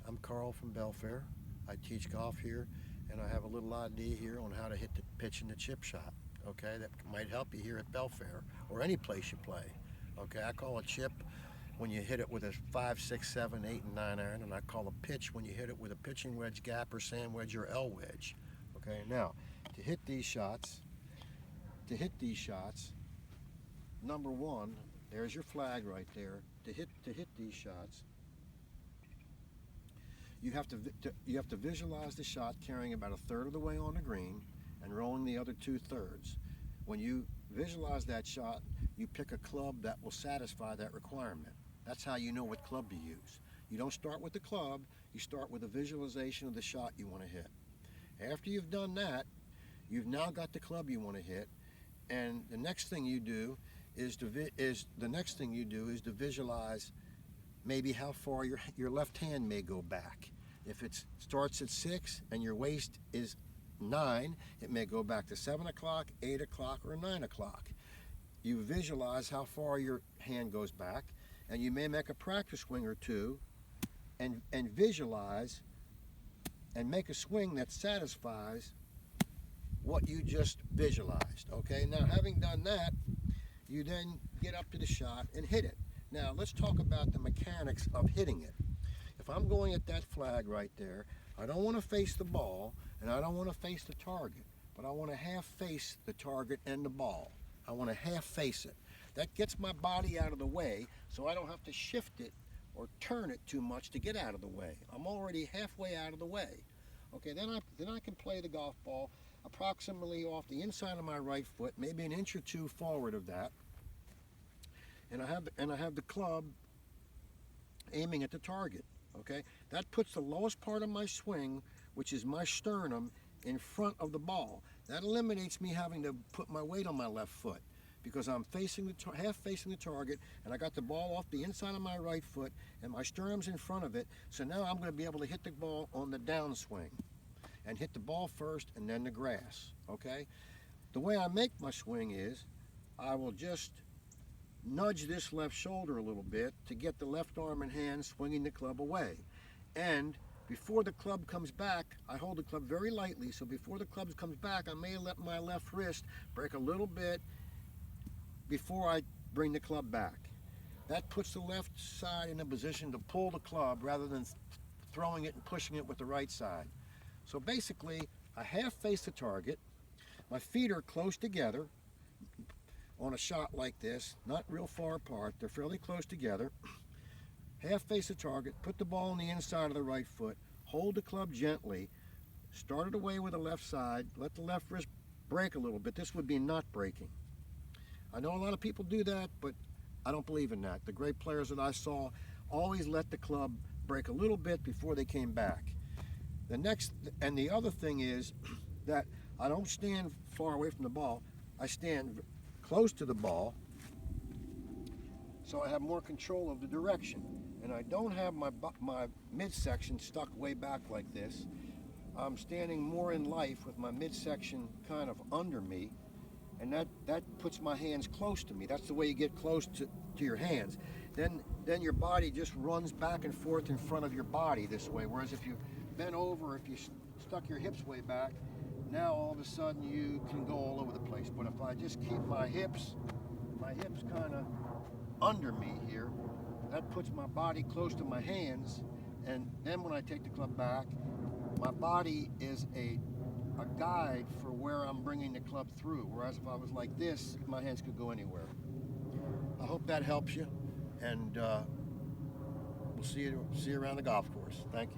I'm Carl from Belfair. I teach golf here, and I have a little idea here on how to hit the pitch and the chip shot. Okay, that might help you here at Belfair or any place you play. Okay, I call a chip when you hit it with a 5, 6, 7, 8, and 9 iron, and I call a pitch when you hit it with a pitching wedge, gap, or sand wedge, or L wedge. Okay, now to hit these shots, number one, there's your flag right there. To hit these shots, you have to visualize the shot carrying about a third of the way on the green and rolling the other 2/3. When you visualize that shot, you pick a club that will satisfy that requirement. That's how you know what club to use. You don't start with the club, you start with a visualization of the shot you want to hit. After you've done that, you've now got the club you want to hit, and the next thing you do is to visualize maybe how far your left hand may go back. If it starts at 6 and your waist is 9, it may go back to 7 o'clock, 8 o'clock, or 9 o'clock. You visualize how far your hand goes back, and you may make a practice swing or two and visualize and make a swing that satisfies what you just visualized. Okay, now having done that, you then get up to the shot and hit it. Now let's talk about the mechanics of hitting it. If I'm going at that flag right there, I don't want to face the ball and I don't want to face the target, but I want to half face the target and the ball. I want to half face it. That gets my body out of the way so I don't have to shift it or turn it too much to get out of the way. I'm already halfway out of the way. Okay, then I can play the golf ball approximately off the inside of my right foot, maybe an inch or two forward of that. And I have the club aiming at the target. Okay, that puts the lowest part of my swing, which is my sternum, in front of the ball. That eliminates me having to put my weight on my left foot because I'm half facing the target, and I got the ball off the inside of my right foot, and my sternum's in front of it. So now I'm going to be able to hit the ball on the downswing, and hit the ball first, and then the grass. Okay, the way I make my swing is, I will just nudge this left shoulder a little bit to get the left arm and hand swinging the club away. And before the club comes back, I hold the club very lightly, so before the club comes back, I may let my left wrist break a little bit before I bring the club back. That puts the left side in a position to pull the club rather than throwing it and pushing it with the right side. So basically, I half face the target, my feet are close together, on a shot like this, not real far apart, they're fairly close together. Half face the target, put the ball on the inside of the right foot, hold the club gently, start it away with the left side, let the left wrist break a little bit. This would be not breaking. I know a lot of people do that, but I don't believe in that. The great players that I saw always let the club break a little bit before they came back. The other thing is that I don't stand far away from the ball. I stand close to the ball, so I have more control of the direction, and I don't have my midsection stuck way back like this. I'm standing more in life with my midsection kind of under me, and that puts my hands close to me. That's the way you get close to your hands. Then your body just runs back and forth in front of your body this way, whereas if you bent over, if you stuck your hips way back, now all of a sudden you can go all over the place. But if I just keep my hips kind of under me here, that puts my body close to my hands, and then when I take the club back, my body is a guide for where I'm bringing the club through, whereas if I was like this, my hands could go anywhere. I hope that helps you, and we'll see you around the golf course. Thank you.